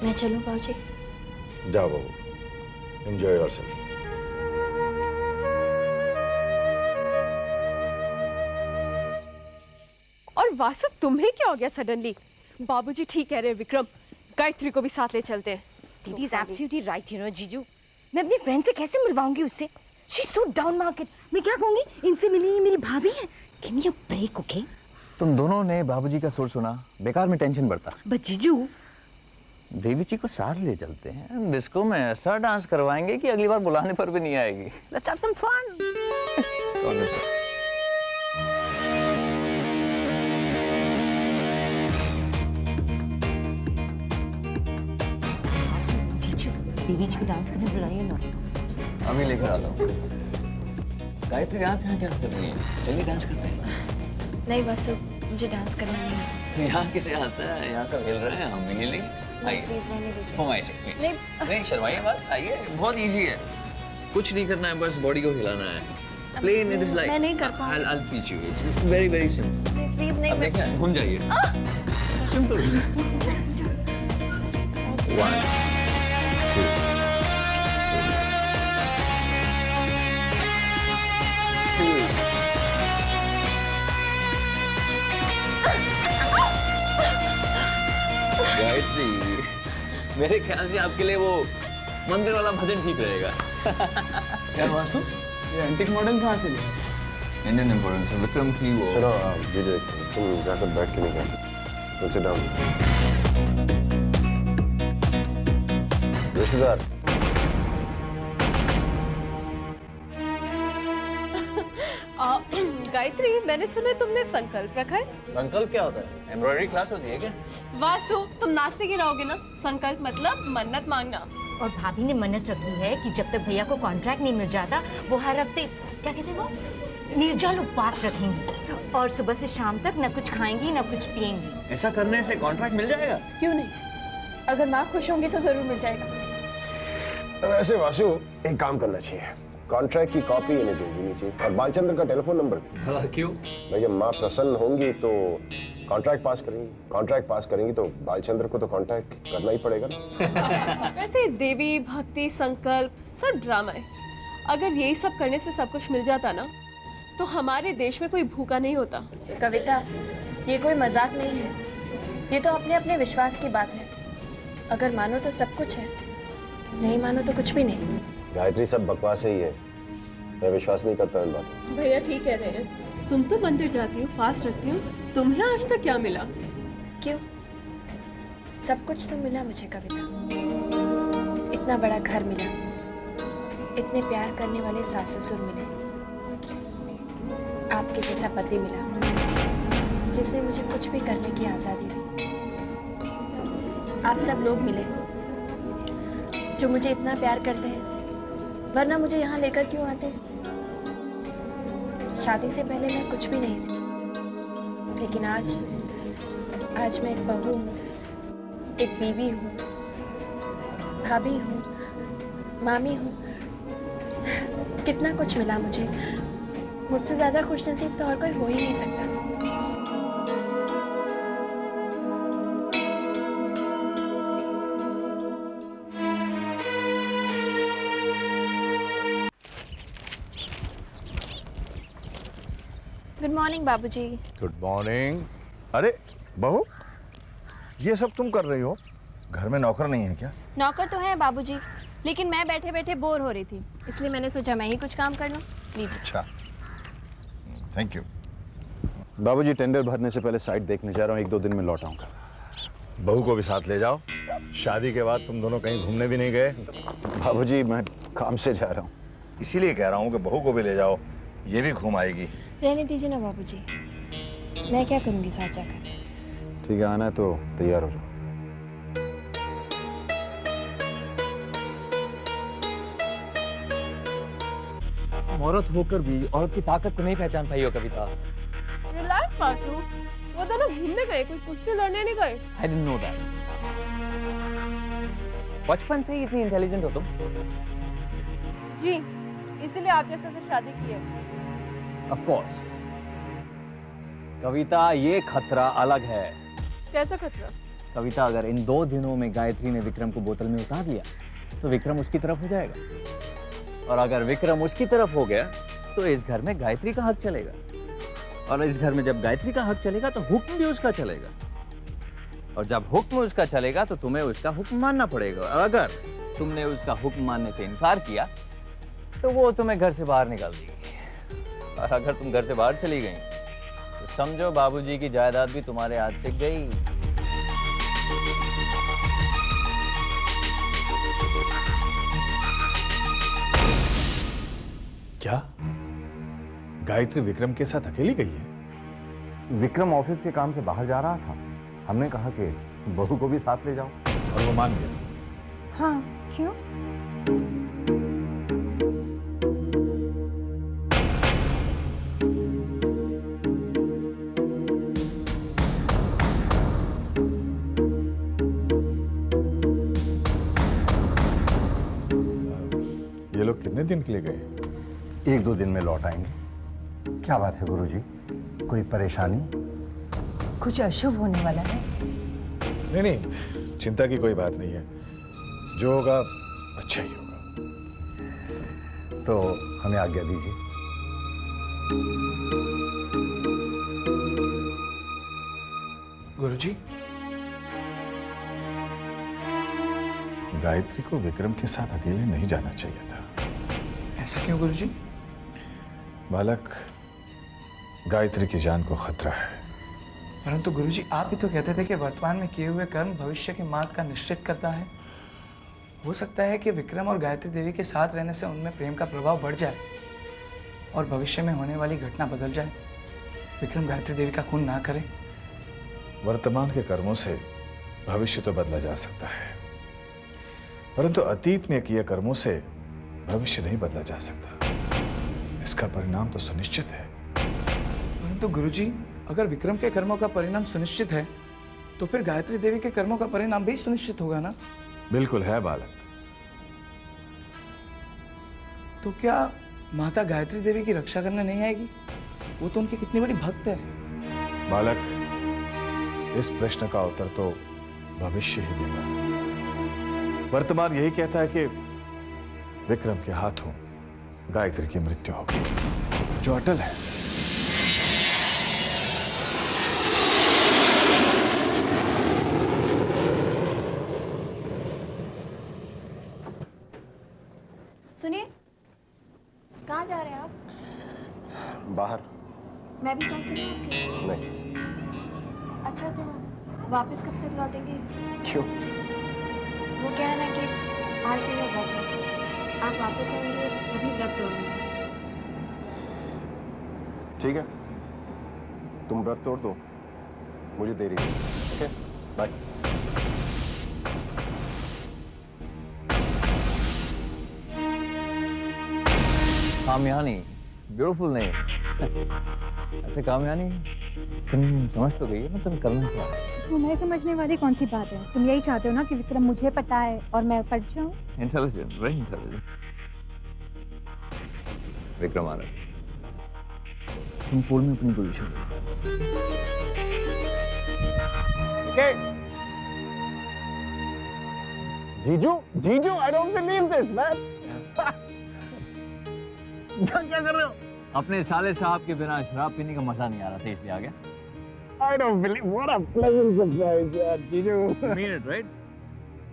मैं चलूं बाबूजी? जाओ बाबू, एंजॉय योरसेल्फ। और वासु, तुम्हें क्या हो गया सडनली? बाबूजी ठीक कह रहे हैं विक्रम, गायत्री को भी साथ ले चलते हैं। Didi is absolutely right, you know jiju. मैं अपनी फ्रेंड से कैसे मिलवाऊंगी उससे? She is so down market. मैं क्या कहूंगी, इनसे मिली मेरी भाभी है। Give me a break, okay? तुम दोनों ने बाबूजी का सुर सुना, बेकार में टेंशन बढ़ता। बट जीजू, देवी जी को साथ ले चलते हैं, डिस्को में ऐसा डांस करवाएंगे कि अगली बार बुलाने पर भी नहीं आएगी। Let's have some fun. जीजू, देवी जी को डांस करने बुलाइए ना। अभी लेकर आता हूँ। गायत्री, आप यहाँ क्या कर रही हैं? चलिए डांस करते हैं। नहीं वासु, मुझे डांस करना नहीं है। तो यहाँ किसे आता है? यहाँ सब हिल रहे हैं, हम भी हिलेंगे। आइए, प्लीज रहने दीजिए। फरमाइश है। नहीं शर्माइए मत, आइए, बहुत इजी है, कुछ नहीं करना है, बस बॉडी को हिलाना है। प्लेन इट इज लाइक, मैं नहीं कर पाऊंगी। I'll teach you. It's very very simple. Please नहीं, अब मैं देखिए, घूम जाइए। सिंपल। 1 2 गायत्री, मेरे ख्याल से आपके लिए वो मंदिर वाला भजन ठीक रहेगा। क्या वासु, ये एंटीक मॉडल कहाँ से लिया? इंडियन इम्पोर्टेंस विक्रम की वो। चलो विजय, तुम जाकर बैठ के निकल। Sit down. रिश्तेदार। गायत्री, मैंने सुना तुमने संकल्प रखा है। संकल्प क्या होता है? एम्ब्रॉयडरी क्लास होती है क्या? वासु, तुम नाश्ते की रहोगे ना? संकल्प मतलब मन्नत मांगना। और भाभी ने मन्नत रखी है कि जब तक भैया को कॉन्ट्रैक्ट नहीं मिल जाता वो हर हफ्ते क्या कहते हैं वो निर्जल उपवास रखेंगी और सुबह से शाम तक न कुछ खाएंगी न कुछ पिएंगी। ऐसा करने से कॉन्ट्रैक्ट मिल जाएगा? क्यों नहीं, अगर माँ खुश होंगी तो जरूर मिल जाएगा। वैसे वासु, एक काम करना चाहिए, कॉन्ट्रैक्ट की कॉपी इन्हें दे देनी चाहिए और बालचंद्र का टेलीफोन नंबर भी। क्यों? भाई जब माँ प्रसन्न होंगी तो कॉन्ट्रैक्ट पास करेंगी, कॉन्ट्रैक्ट पास करेंगी तो बालचंद्र को तो कॉन्ट्रैक्ट करना ही पड़ेगा ना। वैसे देवी भक्ति संकल्प सब ड्रामा है। अगर यही सब करने से सब कुछ मिल जाता ना तो हमारे देश में कोई भूखा नहीं होता। कविता, ये कोई मजाक नहीं है, ये तो अपने अपने विश्वास की बात है। अगर मानो तो सब कुछ है, नहीं मानो तो कुछ भी नहीं। गायत्री, सब बकवास ही है, मैं विश्वास नहीं करता इन बातों। भैया ठीक कह रहे हैं। तुम तो मंदिर जाती हो, फास्ट रखती हो, तुम्हें आज तक क्या मिला? क्यों? सब कुछ तो मिला मुझे कविता। इतना बड़ा घर मिला, इतने प्यार करने वाले सास ससुर मिले, आपके जैसा पति मिला जिसने मुझे कुछ भी करने की आज़ादी दी। आप सब लोग मिले जो मुझे इतना प्यार करते हैं, वरना मुझे यहाँ लेकर क्यों आते हैं? शादी से पहले मैं कुछ भी नहीं थी, लेकिन आज मैं एक बहू हूँ, एक बीवी हूँ, भाभी हूँ, मामी हूँ। कितना कुछ मिला मुझे, मुझसे ज़्यादा खुशनसीब तो और कोई हो ही नहीं सकता। गुड मॉर्निंग बाबूजी। Good morning. अरे बहू, ये सब तुम कर रही हो? घर में नौकर नहीं है क्या? नौकर तो है बाबूजी, लेकिन मैं बैठे बैठे बोर हो रही थी, इसलिए मैंने सोचा मैं ही कुछ काम कर लूं। लीजिए। अच्छा, थैंक यू। बाबूजी, टेंडर भरने से पहले साइट देखने जा रहा हूँ, 1-2 दिन में लौट आऊंगा। बहू को भी साथ ले जाओ। शादी के बाद तुम दोनों कहीं घूमने भी नहीं गए। बाबूजी, मैं काम से जा रहा हूँ। इसीलिए कह रहा हूँ कि बहू को भी ले जाओ, ये भी घूम आएगी। रहने दीजिए ना बाबूजी, मैं क्या करूँगी साथ जाकर। ठीक है, आना है तो तैयार हो जाओ। औरत होकर भी औरत की ताकत को नहीं पहचान पाई हो कविता। रिलैक्स वासु, वो दोनों घूमने गए, कोई कुश्ती लड़ने नहीं गए। I didn't know that. बचपन से ही इतनी इंटेलिजेंट हो तुम? जी, इसीलिए आप जैसे से शादी की है। Of course. कविता, ये खतरा अलग है। कैसा खतरा? कविता, अगर इन 2 दिनों में गायत्री ने विक्रम को बोतल में उतार लिया तो विक्रम उसकी तरफ हो जाएगा, और अगर विक्रम उसकी तरफ हो गया तो इस घर में गायत्री का हक चलेगा, और इस घर में जब गायत्री का हक चलेगा तो हुक्म भी उसका चलेगा, और जब हुक्म उसका चलेगा तो तुम्हें उसका हुक्म मानना पड़ेगा, और अगर तुमने उसका हुक्म मानने से इनकार किया तो वो तुम्हें घर से बाहर निकाल देगी, और अगर तुम घर से बाहर चली गई तो समझो बाबूजी की जायदाद भी तुम्हारे हाथ से गई। क्या गायत्री विक्रम के साथ अकेली गई है? विक्रम ऑफिस के काम से बाहर जा रहा था, हमने कहा कि बहू को भी साथ ले जाओ, और वो मान गया? हाँ, क्यों? ये लोग कितने दिन के लिए गए? 1-2 दिन में लौट आएंगे। क्या बात है गुरुजी, कोई परेशानी? कुछ अशुभ होने वाला है? नहीं नहीं, चिंता की कोई बात नहीं है, जो होगा अच्छा ही होगा। तो हमें आज्ञा दीजिए। गुरुजी, गायत्री को विक्रम के साथ अकेले नहीं जाना चाहिए था। ऐसा क्यों गुरुजी? बालक, गायत्री की जान को खतरा है। परंतु गुरुजी, आप ही तो कहते थे कि वर्तमान में किए हुए कर्म भविष्य के मार्ग का निश्चित करता है। हो सकता है कि विक्रम और गायत्री देवी के साथ रहने से उनमें प्रेम का प्रभाव बढ़ जाए और भविष्य में होने वाली घटना बदल जाए। विक्रम गायत्री देवी का खून ना करे। वर्तमान के कर्मों से भविष्य तो बदला जा सकता है, परंतु अतीत में किए कर्मों से भविष्य नहीं बदला जा सकता। इसका परिणाम तो सुनिश्चित है। परंतु गुरुजी, अगर विक्रम के कर्मों का परिणाम सुनिश्चित है तो फिर गायत्री देवी के कर्मों का परिणाम भी सुनिश्चित होगा ना? बिल्कुल है बालक। तो क्या माता गायत्री देवी की रक्षा करने नहीं आएगी? वो तो उनकी कितनी बड़ी भक्त है। बालक, इस प्रश्न का उत्तर तो भविष्य ही देगा। वर्तमान यही कहता है कि विक्रम के हाथों गायत्री की मृत्यु होगी, जो अटल है। सुनिए, कहाँ जा रहे हैं आप? बाहर। मैं भी साथ चलूं आपके? नहीं। अच्छा, तो वापस कब तक लौटेंगे? क्यों? वो क्या है ना कि आज मेरा व्रत है, आप वापस आएंगे तभी व्रत तोड़ेंगे। ठीक है, तुम व्रत तोड़ दो, मुझे देरी है। Okay, bye. Kamayani, beautiful name. ऐसे कामयानी, तुम समझ तो गई है ना तुम करना क्या है? तुम्हें समझने वाली कौन सी बात है? तुम यही चाहते हो ना कि विक्रम मुझे पटाए और मैं पट जाऊं? Intelligent, very intelligent. विक्रम आ रहा है। तुम पूल में अपनी पोजीशन। जीजू, I don't believe this, man. क्या कर रहे हो? अपने साले साहब के बिना शराब पीने का मजा नहीं आ रहा था, इसलिए आ गया। I don't believe. What a pleasant surprise, यार, जीजू। Mean it, right?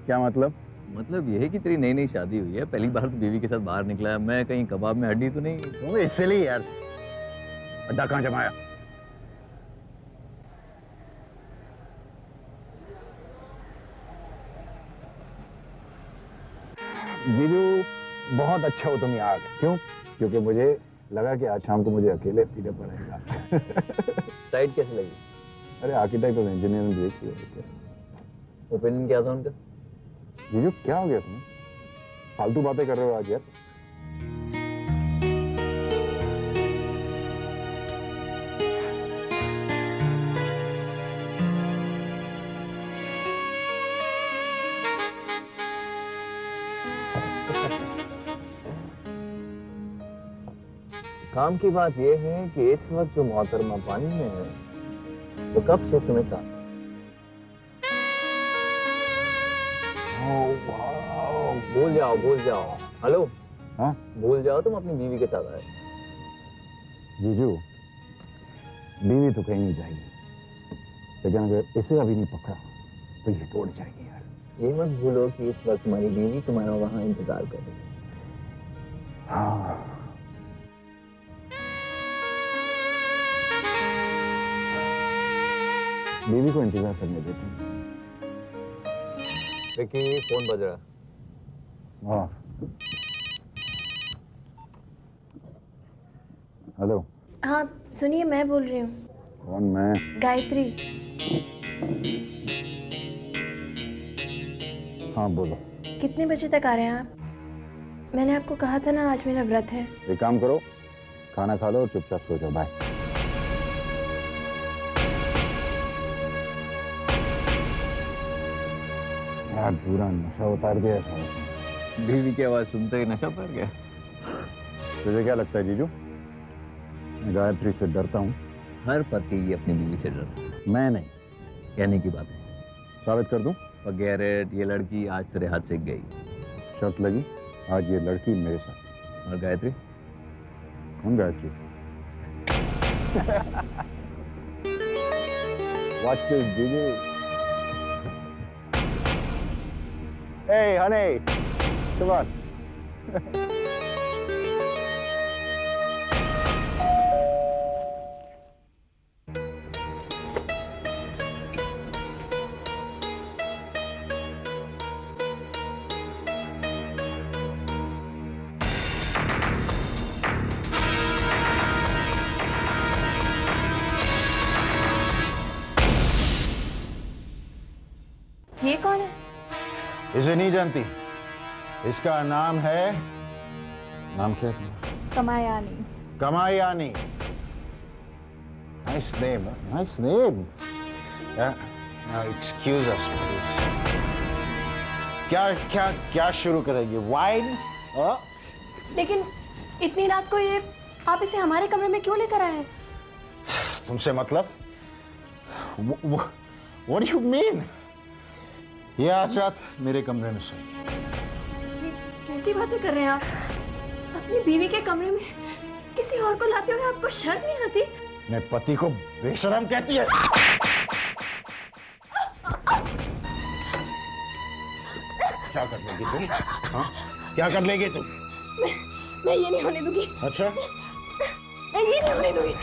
क्या मतलब? मतलब ये है कि तेरी नई नई शादी हुई है, पहली बार तो बीवी के साथ बाहर निकला है। मैं कहीं कबाब में हड्डी तो नहीं? तुम इसलिए यार अड्डा कहाँ जमाया? जीजू, बहुत अच्छा हो तुम यहाँ आ गए। क्यों? क्योंकि मुझे लगा कि आज शाम को मुझे अकेले पीना पड़ेगा। साइड कैसे लगी? अरे आर्किटेक्ट और इंजीनियर ने देखी है। ओपिनियन क्या था उनका? जीजू, क्या हो गया तुम्हें? फालतू बातें कर रहे हो आज यार। काम की बात यह है कि इस वक्त जो मोहतरमा पानी में है तो कब से तुम्हें था? भूल जाओ। हेलो, हाँ? भूल जाओ तुम अपनी बीवी के साथ आए। जीजू, बीवी तो कहीं नहीं जाएगी, लेकिन अगर इसे अभी नहीं पकड़ा तो ये तोड़ जाएगी यार। ये मत भूलो कि इस वक्त तुम्हारी बीवी तुम्हारा वहां इंतजार कर रही है। हाँ, बीवी को इंतजार करने देती हूँ। विकी, फोन बज रहा। हाँ, हेलो। हाँ सुनिए, मैं बोल रही हूँ। कौन? मैं? गायत्री। हाँ बोलो। कितने बजे तक आ रहे हैं आप? मैंने आपको कहा था ना आज मेरा व्रत है। एक काम करो, खाना खा लो और चुपचाप सो जाओ। बाय। यार पूरा नशा उतार दिया साहब। बीवी की आवाज सुनते ही नशा उतर गया। तुझे क्या लगता है जीजू, मैं गायत्री से डरता हूँ? हर पति अपनी बीवी से डरता है। मैं नहीं। कहने की बात है। साबित कर दूं? Forget it, ये लड़की आज तेरे हाथ से गई। शर्त लगी, आज ये लड़की मेरे साथ। और गायत्री? कौन गायत्री? Watch this, जीजू। Hey, honey, come on. ये कौन है? इसे नहीं जानती? इसका नाम है, नाम क्या है? Kamayani. Kamayani. Nice name, nice name. Now excuse us, please. क्या क्या क्या शुरू करेंगे? वाइन? लेकिन इतनी रात को ये आप इसे हमारे कमरे में क्यों लेकर आए हैं? तुमसे मतलब? What do you mean? ये आज रात मेरे कमरे में सोएगी। कैसी बातें कर रहे हैं आप? अपनी बीवी के कमरे में किसी और को लाते हुए आपको शर्म नहीं आती? मैं पति को बेशरम कहती है? क्या कर लेगी तुम? हाँ? क्या कर लेगी तुम? मैं ये नहीं होने दूंगी। अच्छा? मैं ये नहीं होने दूंगी।